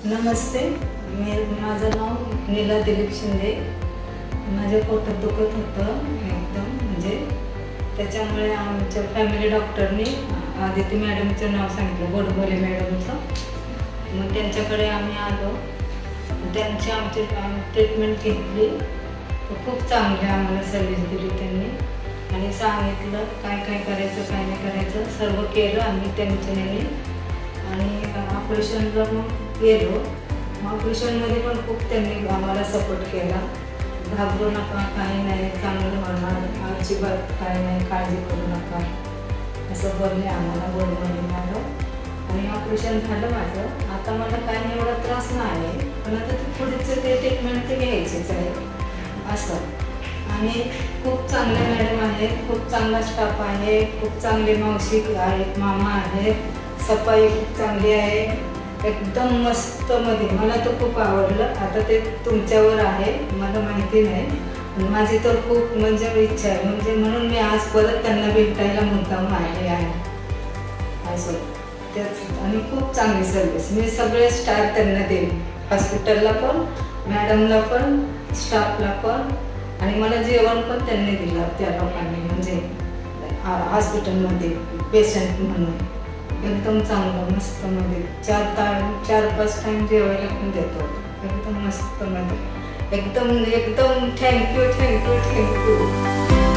नमस्ते, माझं नाव नीला दिलीप शिंदे। माझ्या पोटात दुखत होतं एकदम, म्हणजे त्याच्यामुळे आमच्या फॅमिली डॉक्टरनी आदिती मॅडमचं नाव सांगितलं, गोडबोले मॅडमचं। मग त्यांच्याकडे आम्ही आलो, त्यांची आमची ट्रीटमेंट घेतली। खूप चांगली आम्हाला सर्व्हिस दिली त्यांनी आणि सांगितलं काय काय करायचं काय नाही करायचं, सर्व केलं आम्ही त्यांच्याने। आणि ऑपरेशनला मग गेलो। ऑपरेशनमध्ये पण खूप त्यांनी आम्हाला सपोर्ट केला। घाबरू नका, काही नाही, चांगलं होणार, अजिबात काही नाही, काळजी करू नका असं बोलले आम्हाला गोडबोले मॅडम। आणि ऑपरेशन झालं माझं। आता मला काही एवढा त्रास नाही, पण आता ते पुढचं ते ट्रीटमेंट ते घ्यायचीच आहे असं। आणि खूप चांगले मॅडम आहेत, खूप चांगला स्टाफ आहे, खूप चांगले मावशी आहेत, मामा आहेत, सफाई खूप चांगली आहे, एकदम मस्त मध्ये। मला तर खूप आवडलं। आता ते तुमच्यावर आहे, मला माहिती नाही, माझी तर खूप म्हणजे इच्छा आहे, म्हणजे म्हणून मी आज परत त्यांना भेटायला मुद्दाम आले आहे असं तेच। आणि खूप चांगली सर्व्हिस मी सगळे स्टार त्यांना देईन, हॉस्पिटलला पण, मॅडमला पण, स्टाफला पण। आणि मला जेवण पण त्यांनी दिलं त्या लोकांनी, म्हणजे हॉस्पिटलमध्ये पेशंट म्हणून एकदम चांगलं मस्त मध्ये। 4-5 टाइम जेवायला पण देतो, एकदम मस्त मध्ये, एकदम थँक्यू थँक्यू थँक्यू।